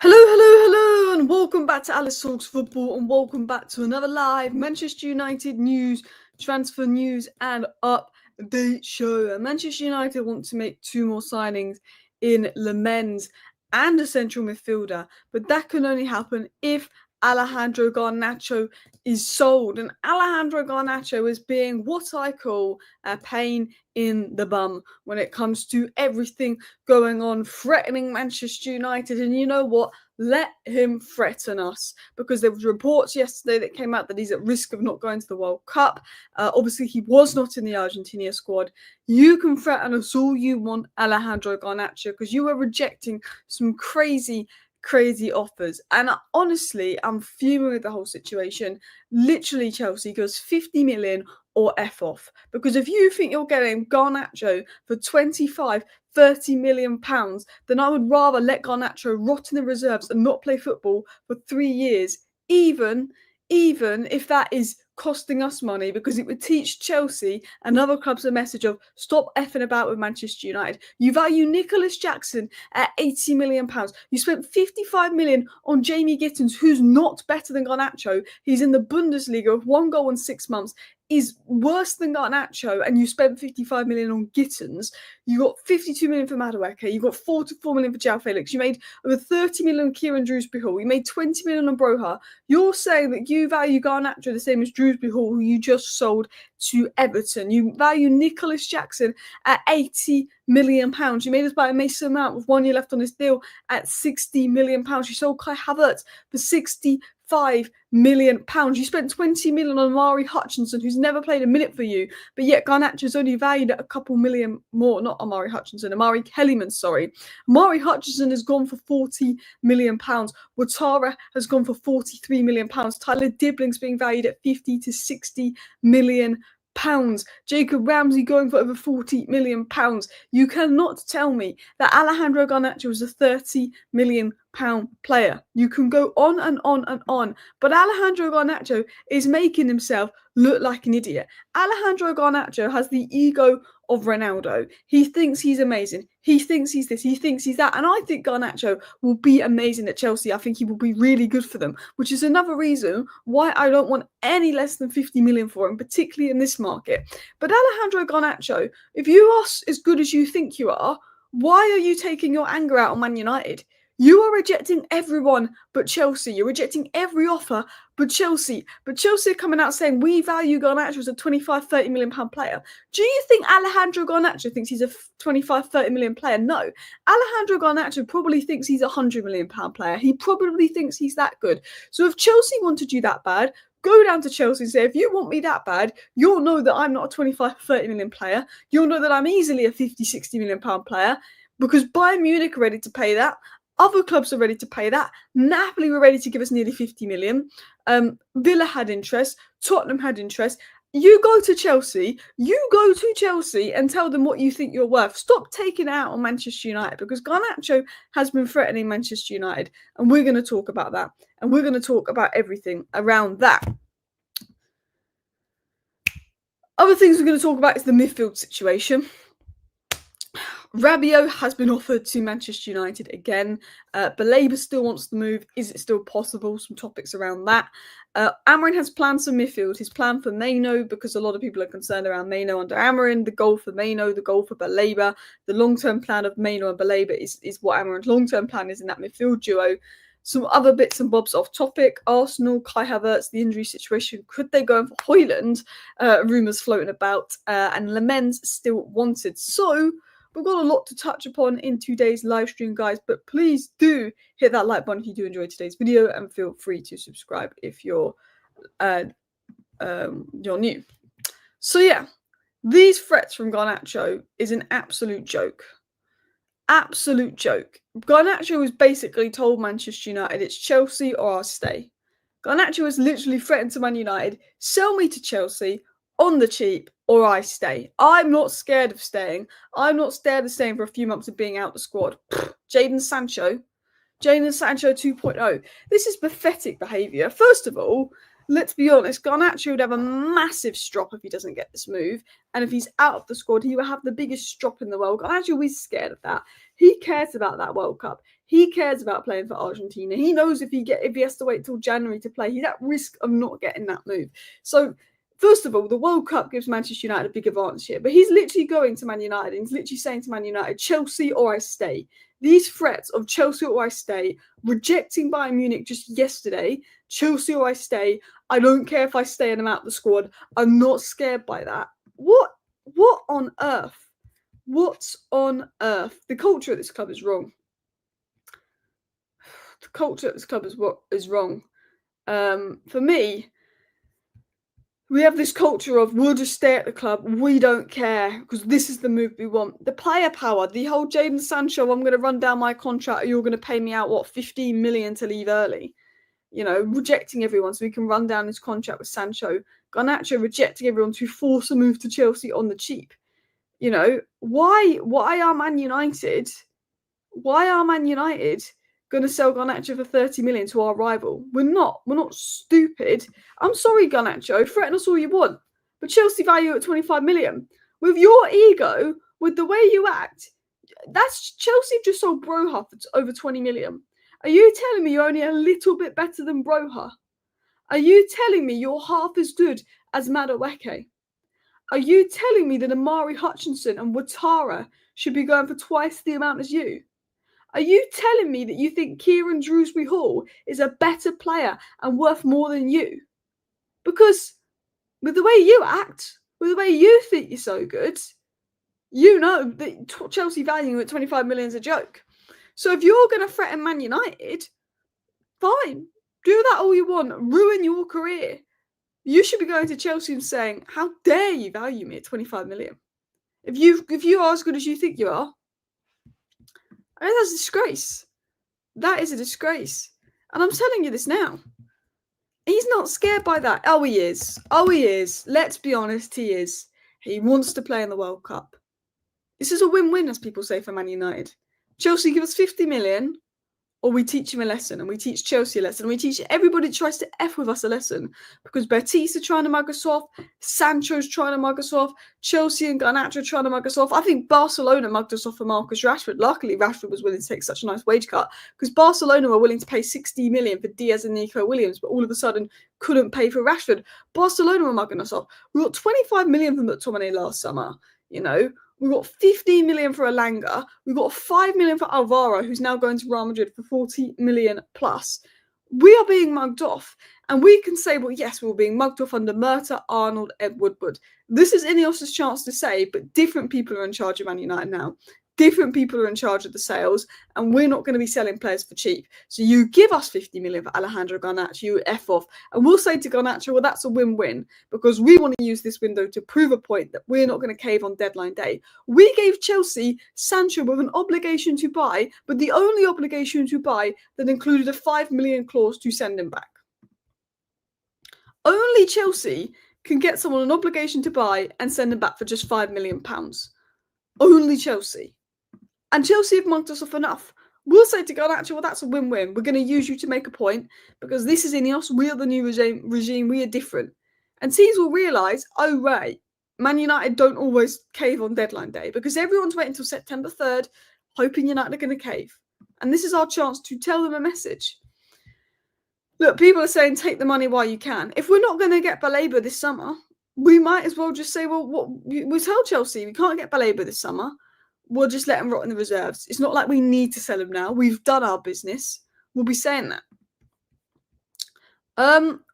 Hello, and welcome back to Alice Talks Football, and welcome back to another live Manchester United news, transfer news, and update show. Manchester United want to make 2 more signings in Lemens and a central midfielder, but that can only happen if Alejandro Garnacho is sold. And Alejandro Garnacho is being what I call a pain in the bum when it comes to everything going on, threatening Manchester United. And you know what? Let him threaten us, because there was reports yesterday that came out that he's at risk of not going to the World Cup. Obviously, he was not in the Argentina squad. You can threaten us all you want, Alejandro Garnacho, because you are rejecting some crazy offers. And honestly, I'm fuming with the whole situation. Literally, Chelsea goes 50 million or F off. Because if you think you're getting Garnacho for 25-30 million pounds, then I would rather let Garnacho rot in the reserves and not play football for 3 years, even if that is costing us money, because it would teach Chelsea and other clubs a message of stop effing about with Manchester United. You value Nicholas Jackson at 80 million pounds. You spent 55 million on Jamie Gittins, who's not better than Garnacho. He's in the Bundesliga with 1 goal in 6 months. Is worse than Garnacho, and you spent 55 million on Gittins. You got 52 million for Madueke. You got 44 million for João Felix. You made over 30 million on Kieran Dewsbury-Hall. You made 20 million on Broha. You're saying that you value Garnacho the same as Dewsbury-Hall, who you just sold to Everton. You value Nicholas Jackson at 80 million pounds. You made us buy a Mason Mount with 1 year left on his deal at 60 million pounds. You sold Kai Havertz for 65 million pounds. You spent 20 million on Amari Hutchinson, who's never played a minute for you, but yet Garnacho's only valued at a couple million more. Not Amari Hutchinson, Amari Kellyman, sorry. Amari Hutchinson has gone for 40 million pounds. Ouattara has gone for 43 million pounds. Tyler Dibling's being valued at 50 to 60 million pounds. Jacob Ramsey going for over 40 million pounds. You cannot tell me that Alejandro Garnacho is a 30 million pound player. You can go on and on and on, but Alejandro Garnacho is making himself look like an idiot. Alejandro Garnacho has the ego of Ronaldo. He thinks he's amazing. He thinks he's this. He thinks he's that. And I think Garnacho will be amazing at Chelsea. I think he will be really good for them, which is another reason why I don't want any less than 50 million for him, particularly in this market. But Alejandro Garnacho, if you are as good as you think you are, why are you taking your anger out on Man United? You are rejecting everyone but Chelsea. You're rejecting every offer but Chelsea. But Chelsea are coming out saying we value Garnacho as a 25-30 million pound player. Do you think Alejandro Garnacho thinks he's a 25-30 million player? No. Alejandro Garnacho probably thinks he's a 100 million pound player. He probably thinks he's that good. So if Chelsea wanted you that bad, go down to Chelsea and say, if you want me that bad, you'll know that I'm not a 25-30 million player. You'll know that I'm easily a 50-60 million pound player, because Bayern Munich are ready to pay that. Other clubs are ready to pay that. Napoli were ready to give us nearly 50 million. Villa had interest. Tottenham had interest. You go to Chelsea and tell them what you think you're worth. Stop taking it out on Manchester United, because Garnacho has been threatening Manchester United, and we're going to talk about that. And we're going to talk about everything around that. Other things we're going to talk about is the midfield situation. Rabio has been offered to Manchester United again. Belaba still wants to move. Is it still possible? Some topics around that. Adrien has plans for midfield. His plan for Maino, because a lot of people are concerned around Maino under Adrien. The goal for Maino, the goal for Belaba. The long-term plan of Maino and Belaba is what Adrien's long-term plan is in that midfield duo. Some other bits and bobs off topic. Arsenal, Kai Havertz, the injury situation. Could they go in for Højlund? Rumours floating about. And Lemens still wanted. So we've got a lot to touch upon in today's live stream, guys, but please do hit that like button if you do enjoy today's video, and feel free to subscribe if you're new. So yeah, these threats from Garnacho is an absolute joke. Absolute joke. Garnacho has basically told Manchester United it's Chelsea or I'll stay. Garnacho has literally threatened to Man United, sell me to Chelsea on the cheap, or I stay. I'm not scared of staying. I'm not scared of staying for a few months of being out the squad. Jadon Sancho 2.0. This is pathetic behaviour. First of all, let's be honest, Garnacho would have a massive strop if he doesn't get this move. And if he's out of the squad, he will have the biggest strop in the world. Garnacho is scared of that. He cares about that World Cup. He cares about playing for Argentina. He knows if he has to wait till January to play, he's at risk of not getting that move. So, first of all, the World Cup gives Manchester United a big advantage here. But he's literally going to Man United and he's literally saying to Man United, Chelsea or I stay. These threats of Chelsea or I stay, rejecting Bayern Munich just yesterday, Chelsea or I stay, I don't care if I stay and I'm out the squad, I'm not scared by that. What on earth? What on earth? The culture at this club is wrong. The culture at this club is wrong. For me, we have this culture of we'll just stay at the club, we don't care because this is the move we want. The player power, the whole Jadon Sancho, I'm going to run down my contract, you're going to pay me out, 15 million to leave early. Rejecting everyone so we can run down his contract with Sancho. Garnacho rejecting everyone to force a move to Chelsea on the cheap. Why are Man United going to sell Garnacho for 30 million to our rival? We're not stupid. I'm sorry, Garnacho, threaten us all you want, but Chelsea value at 25 million. With your ego, with the way you act, that's Chelsea just sold Broha for over 20 million. Are you telling me you're only a little bit better than Broha? Are you telling me you're half as good as Madueke? Are you telling me that Amari Hutchinson and Ouattara should be going for twice the amount as you? Are you telling me that you think Kieran Drewsbury Hall is a better player and worth more than you? Because with the way you act, with the way you think you're so good, you know that Chelsea valuing you at 25 million is a joke. So if you're going to threaten Man United, fine. Do that all you want. Ruin your career. You should be going to Chelsea and saying, how dare you value me at 25 million? If you are as good as you think you are, I mean, that's a disgrace. That is a disgrace. And I'm telling you this now. He's not scared by that. Oh, he is. Let's be honest, he is. He wants to play in the World Cup. This is a win-win, as people say, for Man United. Chelsea give us 50 million, or we teach him a lesson, and we teach Chelsea a lesson, and we teach everybody that tries to F with us a lesson. Because Betis are trying to mug us off, Sancho's trying to mug us off, Chelsea and Garnacho are trying to mug us off. I think Barcelona mugged us off for Marcus Rashford. Luckily, Rashford was willing to take such a nice wage cut, because Barcelona were willing to pay 60 million for Diaz and Nico Williams, but all of a sudden couldn't pay for Rashford. Barcelona were mugging us off. We got 25 million from McTominay last summer, We got 15 million for Elanga. We got 5 million for Alvaro, who's now going to Real Madrid for 40 million plus. We are being mugged off. And we can say, well, yes, we're being mugged off under Murta, Arnold, Ed Woodward. This is INEOS' chance to say, but different people are in charge of Man United now. Different people are in charge of the sales, and we're not going to be selling players for cheap. So you give us 50 million for Alejandro Garnacho, you F off. And we'll say to Garnacho, well, that's a win-win, because we want to use this window to prove a point that we're not going to cave on deadline day. We gave Chelsea Sancho with an obligation to buy, but the only obligation to buy that included a 5 million clause to send him back. Only Chelsea can get someone an obligation to buy and send him back for just £5 million. Only Chelsea. And Chelsea have mugged us off enough. We'll say to Garnacho, well, that's a win-win. We're going to use you to make a point because this is INEOS. We are the new regime. We are different. And teams will realise, oh, right, Man United don't always cave on deadline day because everyone's waiting until September 3rd, hoping United are going to cave. And this is our chance to tell them a message. Look, people are saying take the money while you can. If we're not going to get Belaba this summer, we might as well just say, well, we'll tell Chelsea we can't get Belaba this summer. We'll just let him rot in the reserves. It's not like we need to sell him now. We've done our business. We'll be saying that.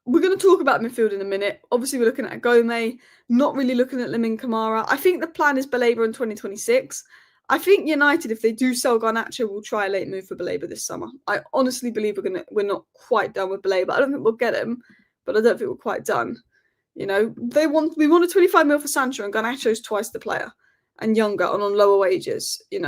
We're going to talk about midfield in a minute. Obviously, we're looking at Gomez, not really looking at Lamine Camara. I think the plan is Belaba in 2026. I think United, if they do sell Garnacho, will try a late move for Belaba this summer. I honestly believe we're not quite done with Belaba. I don't think we'll get him, but I don't think we're quite done. We wanted 25 mil for Sancho, and Garnacho's twice the player. And younger and on lower wages, he's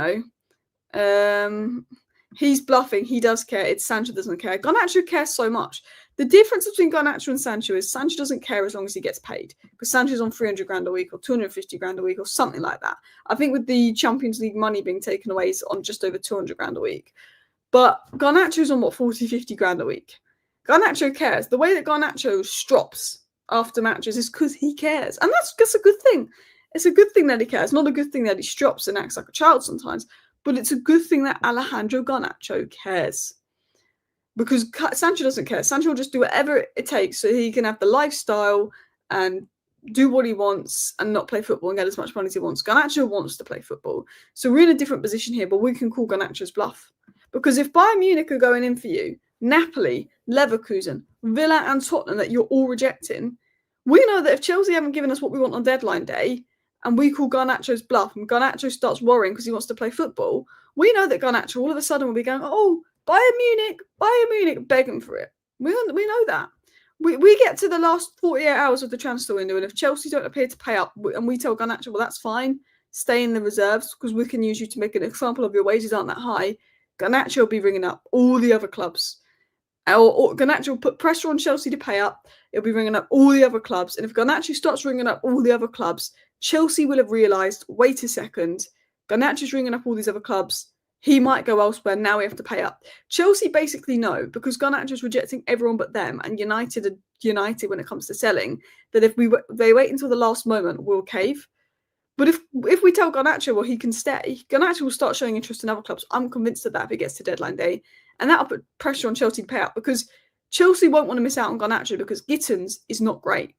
bluffing. He does care. It's Sancho doesn't care. Garnacho cares so much. The difference between Garnacho and Sancho is Sancho doesn't care as long as he gets paid because Sancho's on 300 grand a week or 250 grand a week or something like that. I think with the Champions League money being taken away, he's on just over 200 grand a week. But Garnacho's on 40, 50 grand a week. Garnacho cares. The way that Garnacho strops after matches is because he cares. And that's a good thing. It's a good thing that he cares, not a good thing that he strops and acts like a child sometimes. but it's a good thing that Alejandro Garnacho cares. Because Sancho doesn't care. Sancho will just do whatever it takes so he can have the lifestyle and do what he wants and not play football and get as much money as he wants. Garnacho wants to play football. So we're in a different position here, but we can call Garnacho's bluff. Because if Bayern Munich are going in for you, Napoli, Leverkusen, Villa and Tottenham that you're all rejecting, we know that if Chelsea haven't given us what we want on deadline day and we call Garnacho's bluff and Garnacho starts worrying because he wants to play football, we know that Garnacho all of a sudden will be going, oh, Bayern Munich, begging for it. We know that. We get to the last 48 hours of the transfer window, and if Chelsea don't appear to pay up, and we tell Garnacho, well, that's fine, stay in the reserves because we can use you to make an example of your wages aren't that high. Garnacho will be ringing up all the other clubs. Or Garnacho will put pressure on Chelsea to pay up. It'll be ringing up all the other clubs. And if Garnacho starts ringing up all the other clubs, Chelsea will have realised, wait a second, Garnacho's ringing up all these other clubs. He might go elsewhere. Now we have to pay up. Chelsea basically know, because Garnacho's rejecting everyone but them, and United are United when it comes to selling, that if they wait until the last moment, we'll cave. But if we tell Garnacho, well, he can stay, Garnacho will start showing interest in other clubs. I'm convinced of that if it gets to deadline day. And that'll put pressure on Chelsea to pay out, because Chelsea won't want to miss out on Garnacho because Gittins is not great.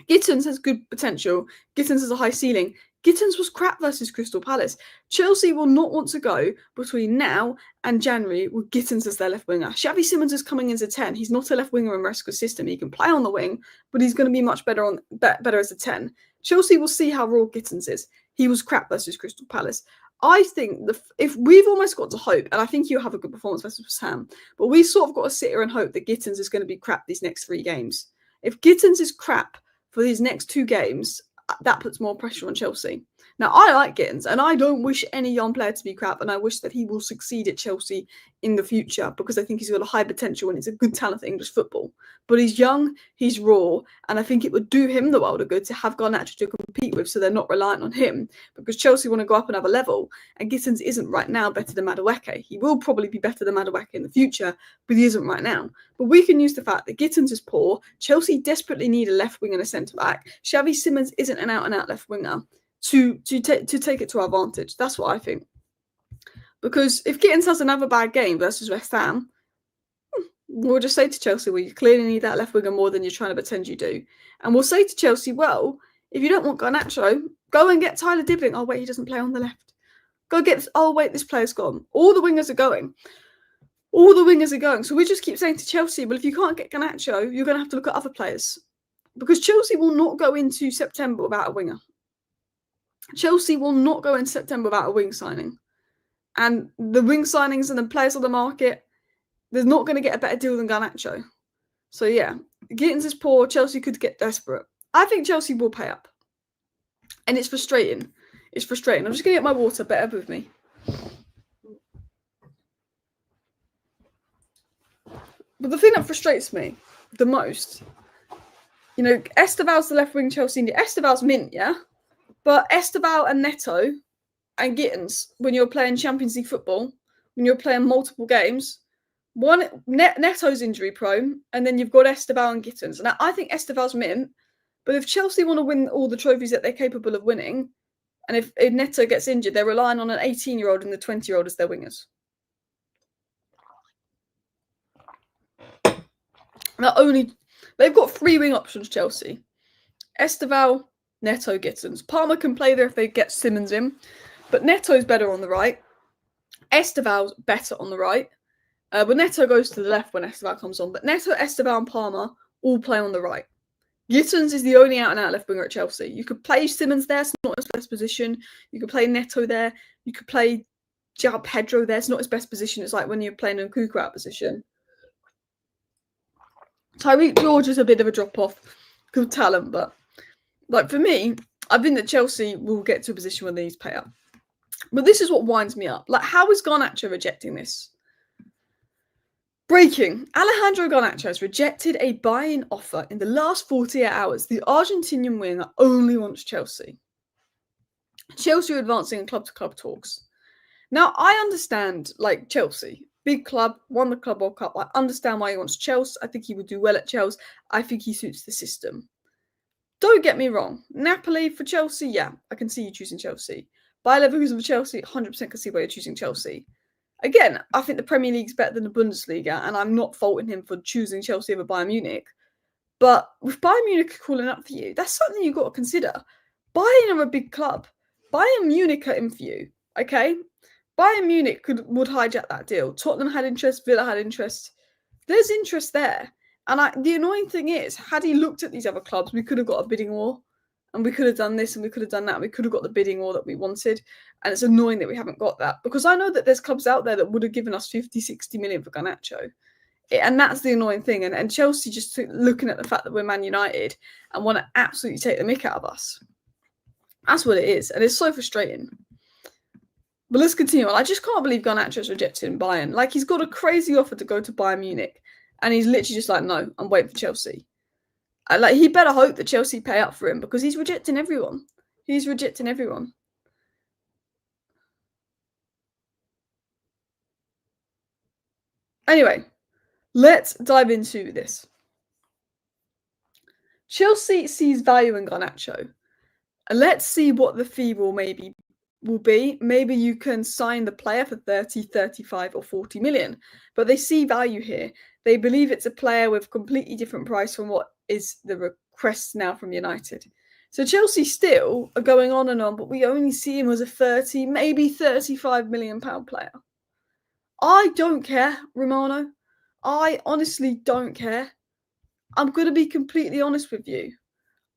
Gittins has good potential. Gittins has a high ceiling. Gittins was crap versus Crystal Palace. Chelsea will not want to go between now and January with Gittins as their left winger. Xavi Simons is coming into 10. He's not a left winger in Maresca's system. He can play on the wing, but he's going to be much better as a 10. Chelsea will see how raw Gittins is. He was crap versus Crystal Palace. I think if we've almost got to hope, and I think you have a good performance versus Sam, but we sort of got to sit here and hope that Gittins is going to be crap these next 3 games. If Gittins is crap for these next 2 games, that puts more pressure on Chelsea. Now, I like Gittins, and I don't wish any young player to be crap, and I wish that he will succeed at Chelsea in the future, because I think he's got a high potential and he's a good talent for English football. But he's young, he's raw, and I think it would do him the world of good to have Garnacho to compete with, so they're not reliant on him, because Chelsea want to go up another level, and Gittins isn't right now better than Madueke. He will probably be better than Madueke in the future, but he isn't right now. But we can use the fact that Gittins is poor. Chelsea desperately need a left wing and a centre-back. Xavi Simons isn't an out-and-out left winger to take it to our advantage. That's what I think. Because if Gittins has another bad game versus West Ham, we'll just say to Chelsea, well, you clearly need that left winger more than you're trying to pretend you do. And we'll say to Chelsea, well, if you don't want Garnacho, go and get Tyler Dibling. Oh, wait, he doesn't play on the left. Oh, wait, this player's gone. All the wingers are going. So we just keep saying to Chelsea, well, if you can't get Garnacho, you're going to have to look at other players. Because Chelsea will not go into September without a winger. Chelsea will not go into September without a wing signing. And the wing signings and the players on the market, they're not going to get a better deal than Garnacho. So, yeah, Gittins is poor. Chelsea could get desperate. I think Chelsea will pay up. And it's frustrating. I'm just going to get my water. Better with me. But the thing that frustrates me the most, Esteval's the left wing Chelsea need. Esteval's mint, yeah? But Esteval and Neto and Gittins, when you're playing Champions League football, when you're playing multiple games, Neto's injury prone, and then you've got Esteval and Gittins. And I think Esteval's mint, but if Chelsea want to win all the trophies that they're capable of winning, and if Neto gets injured, they're relying on an 18-year-old and the 20-year-old as their wingers. They've got 3 wing options, Chelsea. Esteval, Neto, Gittins. Palmer can play there if they get Simons in, but Neto's better on the right. Esteval's better on the right. But Neto goes to the left when Esteval comes on. But Neto, Esteval and Palmer all play on the right. Gittins is the only out-and-out left winger at Chelsea. You could play Simons there, it's not his best position. You could play Neto there. You could play João Pedro there, it's not his best position. It's like when you're playing in Nkunku out position. Tyreek George is a bit of a drop-off. Good talent, but for me, I think that Chelsea will get to a position where they need to pay up. But this is what winds me up. How is Garnacho rejecting this? Breaking. Alejandro Garnacho has rejected a buy-in offer in the last 48 hours. The Argentinian winger only wants Chelsea. Chelsea are advancing in club-to-club talks. Now, I understand, Chelsea. Big club, won the Club World Cup. I understand why he wants Chelsea. I think he would do well at Chelsea. I think he suits the system. Don't get me wrong. Napoli for Chelsea, yeah, I can see you choosing Chelsea. Bayer Leverkusen for Chelsea, 100% can see why you're choosing Chelsea. Again, I think the Premier League's better than the Bundesliga, and I'm not faulting him for choosing Chelsea over Bayern Munich. But with Bayern Munich calling up for you, that's something you've got to consider. Bayern are a big club. Bayern Munich are in for you, okay? Bayern Munich would hijack that deal. Tottenham had interest, Villa had interest. There's interest there. And the annoying thing is, had he looked at these other clubs, we could have got a bidding war. And we could have done this and we could have done that. We could have got the bidding war that we wanted. And it's annoying that we haven't got that. Because I know that there's clubs out there that would have given us 50, 60 million for Garnacho. And that's the annoying thing. And Chelsea just looking at the fact that we're Man United and want to absolutely take the mick out of us. That's what it is. And it's so frustrating. But let's continue on. I just can't believe Garnacho's rejecting Bayern. Like, he's got a crazy offer to go to Bayern Munich. And he's literally just like, no, I'm waiting for Chelsea. Like, he better hope that Chelsea pay up for him because he's rejecting everyone. He's rejecting everyone. Anyway, let's dive into this. Chelsea sees value in Garnacho. Let's see what the fee will be. Maybe you can sign the player for 30, 35 or 40 million. But they see value here. They believe it's a player with completely different price from what is the request now from United. So Chelsea still are going on and on, but we only see him as a 30, maybe 35 million pound player. I don't care, Romano. I honestly don't care. I'm going to be completely honest with you.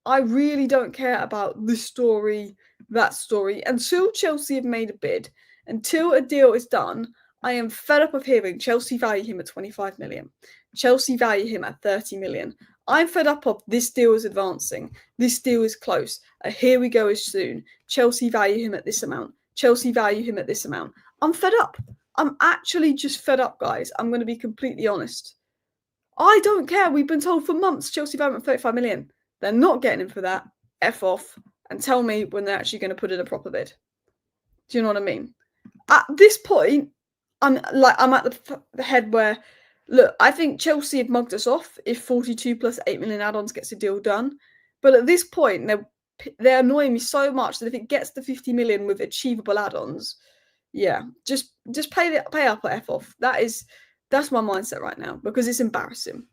I really don't care about this story, that story. Until Chelsea have made a bid, until a deal is done, I am fed up of hearing Chelsea value him at 25 million. Chelsea value him at 30 million. I'm fed up of this deal is advancing. This deal is close. Here we go is soon. Chelsea value him at this amount. Chelsea value him at this amount. I'm fed up. I'm actually just fed up, guys. I'm going to be completely honest. I don't care. We've been told for months Chelsea value him at 35 million. They're not getting him for that. F off and tell me when they're actually going to put in a proper bid. Do you know what I mean? At this point, I'm at the head where, look, I think Chelsea have mugged us off if 42 plus 8 million add-ons gets a deal done. But at this point, they're annoying me so much that if it gets the 50 million with achievable add-ons, yeah, just pay up or F off. That's my mindset right now because it's embarrassing.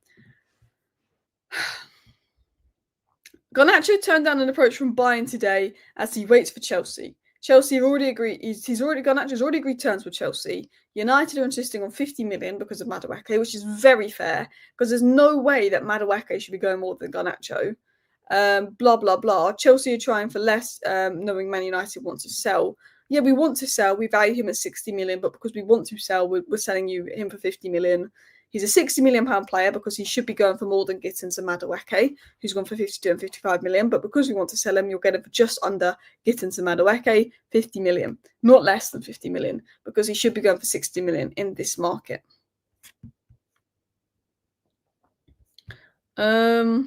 Garnacho turned down an approach from Bayern today as he waits for Chelsea. Chelsea have already agreed. Garnacho's already agreed terms with Chelsea. United are insisting on 50 million because of Madueke, which is very fair because there's no way that Madueke should be going more than Garnacho. Blah blah blah. Chelsea are trying for less, knowing Man United wants to sell. Yeah, we want to sell. We value him at 60 million, but because we want to sell, we're selling him for 50 million. He's a 60 million pound player because he should be going for more than Gittins and Madueke, who's gone for 52 and 55 million. But because we want to sell him, you'll get him for just under Gittins and Madueke, 50 million, not less than 50 million, because he should be going for 60 million in this market. You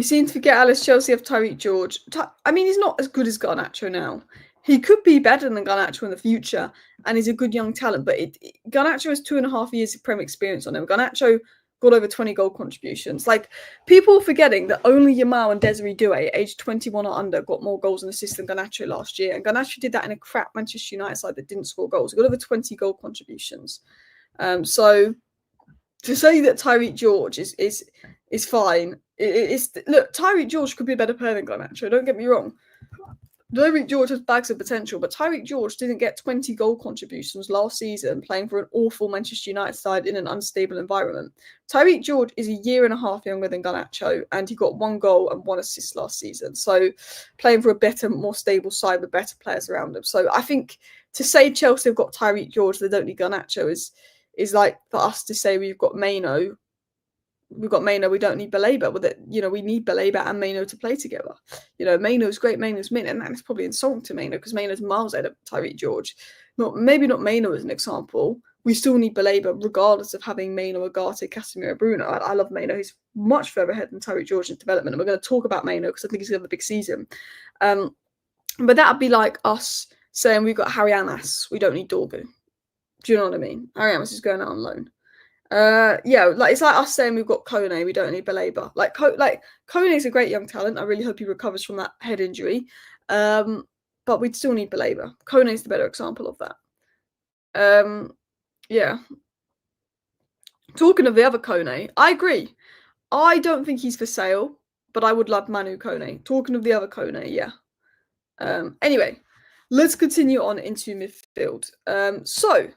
seem to forget Alice Chelsea of Tyreek George. I mean, he's not as good as Garnacho now. He could be better than Garnacho in the future, and he's a good young talent. But Garnacho has 2.5 years of Premier experience on him. Garnacho got over 20 goal contributions. Like, people forgetting that only Yamal and Desiree Doué, aged 21 or under, got more goals and assists than Garnacho last year. And Garnacho did that in a crap Manchester United side that didn't score goals. He got over 20 goal contributions. So to say that Tyreek George is fine, look, Tyreek George could be a better player than Garnacho. Don't get me wrong. Tyreek George has bags of potential, but Tyreek George didn't get 20 goal contributions last season playing for an awful Manchester United side in an unstable environment. Tyreek George is a year and a half younger than Garnacho, and he got 1 goal and 1 assist last season. So playing for a better, more stable side with better players around him. So I think to say Chelsea have got Tyreek George, they don't need Garnacho is like for us to say we've got Maino. We've got Maino, we don't need Belaba. Well, we need Belaba and Maino to play together. Maino's great, Maino's mint, and that's probably insulting to Maino because Maino's miles ahead of Tyreek George. Maybe not Maino as an example. We still need Belaba regardless of having Maino, Agate, Casemiro, Bruno. I love Maino. He's much further ahead than Tyreek George in development, and we're going to talk about Maino because I think he's going to have a big season. But that would be like us saying we've got Harry Amas, we don't need Dorgu. Do you know what I mean? Harry Amas is going out on loan. It's like us saying we've got Kone, we don't need Belaba. Kone is a great young talent. I really hope he recovers from that head injury. but we'd still need Belaba. Kone's the better example of that. Yeah. Talking of the other Kone, I agree. I don't think he's for sale, but I would love Manu Kone. Talking of the other Kone, yeah. Anyway, let's continue on into midfield. So,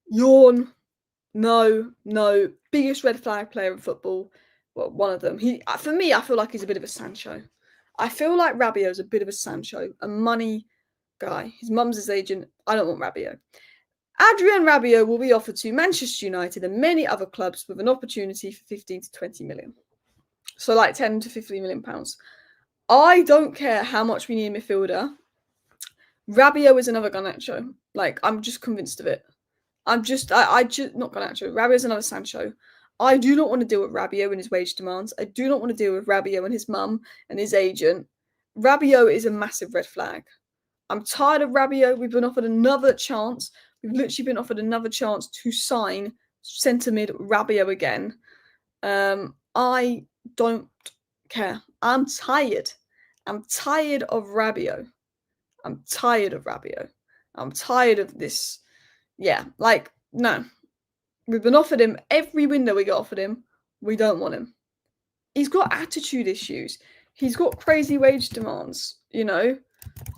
yawn. No. Biggest red flag player in football. Well, one of them. For me, I feel like he's a bit of a Sancho. I feel like Rabio's a bit of a Sancho, a money guy. His mum's his agent. I don't want Rabio. Adrien Rabio will be offered to Manchester United and many other clubs with an opportunity for 15 to 20 million. So like 10 to 15 million pounds. I don't care how much we need a midfielder. Rabio is another Garnacho. Like, I'm just convinced of it. I just not Garnacho. Rabio is another Sancho. I do not want to deal with Rabio and his wage demands. I do not want to deal with Rabio and his mum and his agent. Rabio is a massive red flag. I'm tired of Rabio. We've been offered another chance. We've literally been offered another chance to sign centre mid Rabio again. I don't care. I'm tired. I'm tired of Rabio. I'm tired of Rabio. I'm tired of this. Yeah, like, no. We've been offered him every window we got offered him. We don't want him. He's got attitude issues. He's got crazy wage demands, you know.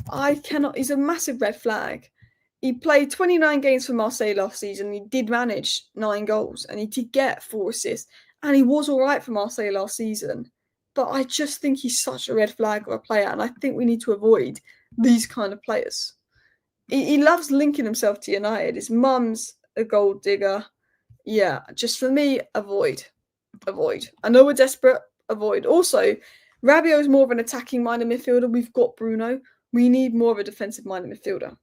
I cannot. He's a massive red flag. He played 29 games for Marseille last season. He did manage 9 goals and he did get 4 assists. And he was all right for Marseille last season. But I just think he's such a red flag of a player. And I think we need to avoid these kind of players. He loves linking himself to United. His mum's a gold digger. Yeah, just for me, avoid. I know we're desperate. Avoid. Also, Rabio is more of an attacking-minded midfielder. We've got Bruno. We need more of a defensive-minded midfielder.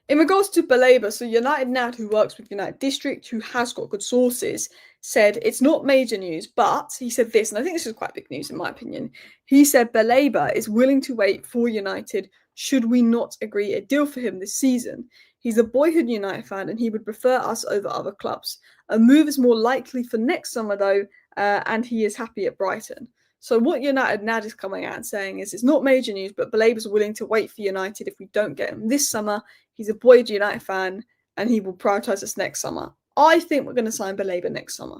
In regards to Belaba, so United Nad, who works with United District, who has got good sources, said it's not major news, but he said this, and I think this is quite big news in my opinion. He said Belaba is willing to wait for United should we not agree a deal for him this season. He's a boyhood United fan and he would prefer us over other clubs. A move is more likely for next summer though, and he is happy at Brighton. So what United Nad is coming out and saying is it's not major news, but Belaba's willing to wait for United if we don't get him this summer. He's a boyhood United fan and he will prioritise us next summer. I think we're going to sign Belaba next summer.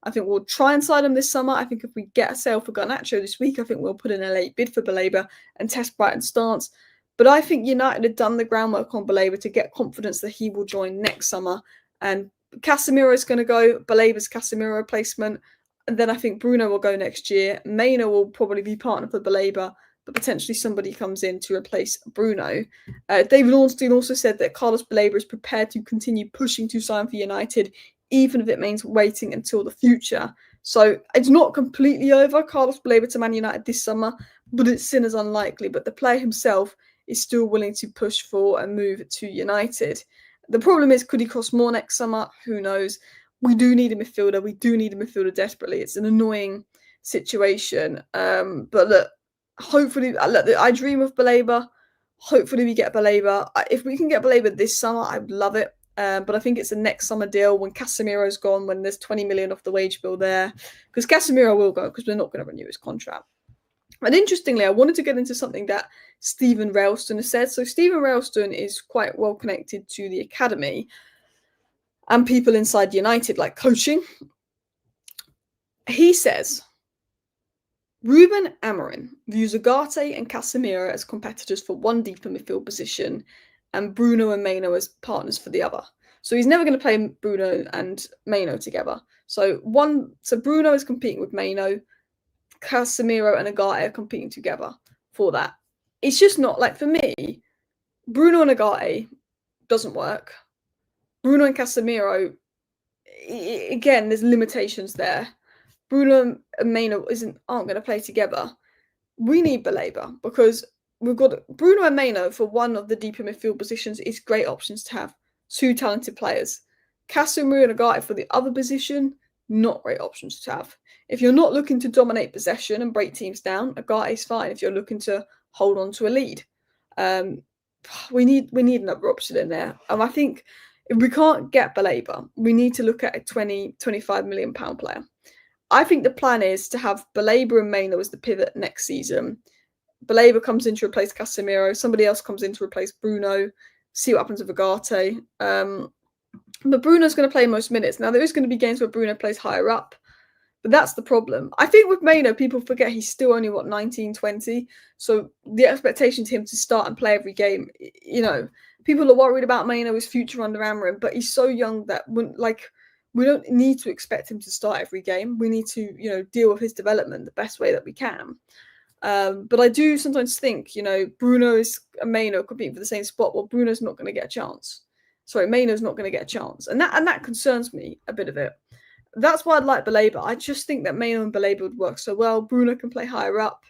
I think we'll try and sign him this summer. I think if we get a sale for Garnacho this week, I think we'll put in a late bid for Belaba and test Brighton's stance. But I think United have done the groundwork on Belaba to get confidence that he will join next summer. And Casemiro's going to go, Belaba's Casemiro replacement. And then I think Bruno will go next year. Maino will probably be partnered for Belaba, but potentially somebody comes in to replace Bruno. David Ornstein also said that Carlos Belaba is prepared to continue pushing to sign for United, even if it means waiting until the future. So it's not completely over, Carlos Belaba to Man United this summer, but it's seen as unlikely. But the player himself is still willing to push for a move to United. The problem is, could he cost more next summer? Who knows? We do need a midfielder. We do need a midfielder desperately. It's an annoying situation. But look, hopefully, I dream of Belaba. Hopefully we get Belaba. If we can get Belaba this summer, I would love it. But I think it's a next summer deal when Casemiro's gone, when there's 20 million off the wage bill there. Because Casemiro will go because we're not going to renew his contract. And interestingly, I wanted to get into something that Stephen Railston has said. So Stephen Railston is quite well connected to the academy and people inside United, like coaching. He says, Ruben Amorim views Ugarte and Casemiro as competitors for one deeper midfield position and Bruno and Maino as partners for the other. So he's never going to play Bruno and Maino together. So Bruno is competing with Maino, Casemiro and Ugarte are competing together for that. It's just not, like, for me, Bruno and Ugarte doesn't work. Bruno and Casemiro, again, there's limitations there. Bruno and Maino aren't going to play together. We need Belaba because we've got Bruno and Maino for one of the deeper midfield positions is great options to have. 2 talented players. Casemiro and Ugarte for the other position, not great options to have. If you're not looking to dominate possession and break teams down, Ugarte is fine if you're looking to hold on to a lead. We need another option in there. And I think if we can't get Belaba, we need to look at a 20, 25 million pound player. I think the plan is to have Belaba and Maino as the pivot next season. Belaba comes in to replace Casemiro. Somebody else comes in to replace Bruno. See what happens with Ugarte. But Bruno's going to play most minutes. Now, there is going to be games where Bruno plays higher up. But that's the problem. I think with Maino, people forget he's still only, 19, 20. So the expectation to him to start and play every game, people are worried about Maino's future under Adrien, but he's so young that we don't need to expect him to start every game. We need to, deal with his development the best way that we can. But I do sometimes think, Bruno and Maino competing for the same spot. Well, Bruno's not going to get a chance. Sorry, Maino's not going to get a chance. And that concerns me a bit of it. That's why I'd like Belaba. I just think that Maino and Belaba would work so well. Bruno can play higher up.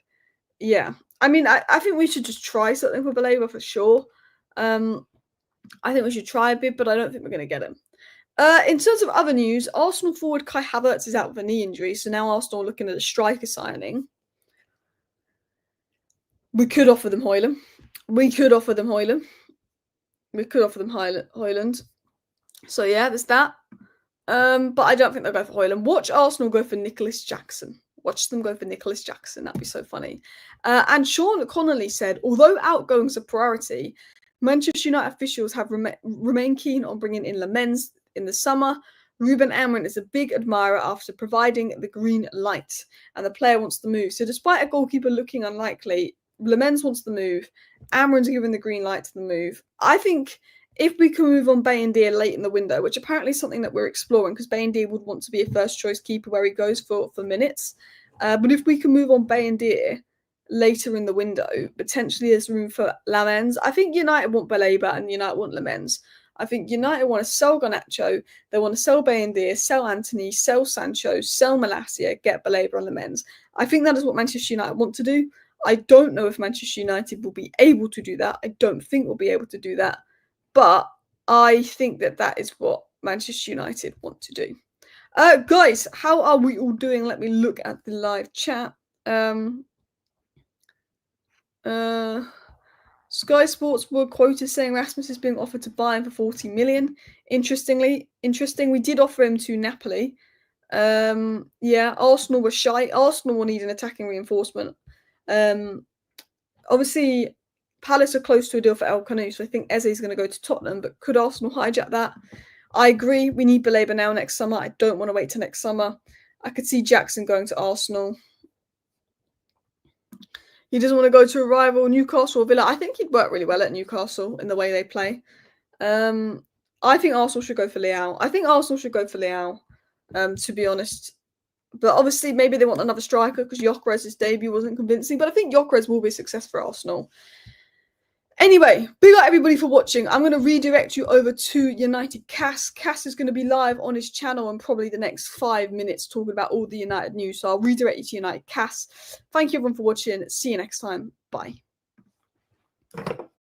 Yeah. I mean, I think we should just try something for Belaba for sure. I think we should try a bit, but I don't think we're going to get him. In terms of other news, Arsenal forward Kai Havertz is out with a knee injury, so now Arsenal are looking at a striker signing. We could offer them Højlund. So yeah, there's that. But I don't think they'll go for Højlund. Watch Arsenal go for Nicholas Jackson. Watch them go for Nicholas Jackson. That'd be so funny. And Sean Connolly said, although outgoing's a priority, Manchester United officials have remained keen on bringing in Lamens in the summer. Ruben Amorim is a big admirer after providing the green light, and the player wants to move. So despite a goalkeeper looking unlikely, Lamens wants to move. Amorim's given the green light to the move. I think if we can move on Bayindir late in the window, which apparently is something that we're exploring, because Bayindir would want to be a first-choice keeper where he goes for minutes. But if we can move on Bayindir later in the window, potentially there's room for Lamens. I think United want Belaba and United want Lamens. I think United want to sell Garnacho, they want to sell Bayindir, sell Anthony, sell Sancho, sell Malacia, get Belaba and Lamens. I think that is what Manchester United want to do. I don't know if Manchester United will be able to do that. I don't think we'll be able to do that. But I think that is what Manchester United want to do. Guys, how are we all doing? Let me look at the live chat. Sky Sports were quoted saying Rasmus is being offered to Bayern for 40 million. Interesting. We did offer him to Napoli. Yeah, Arsenal were shy. Arsenal will need an attacking reinforcement. Obviously, Palace are close to a deal for El Kanu, so I think Eze is going to go to Tottenham, but could Arsenal hijack that? I agree. We need Belaba now next summer. I don't want to wait till next summer. I could see Jackson going to Arsenal. He doesn't want to go to a rival, Newcastle or Villa. I think he'd work really well at Newcastle in the way they play. I think Arsenal should go for Leao. To be honest. But obviously, maybe they want another striker because Gyökeres's debut wasn't convincing. But I think Gyökeres will be a success for Arsenal. Anyway, big up everybody for watching. I'm going to redirect you over to United Cass. Cass is going to be live on his channel in probably the next 5 minutes talking about all the United news. So I'll redirect you to United Cass. Thank you everyone for watching. See you next time. Bye.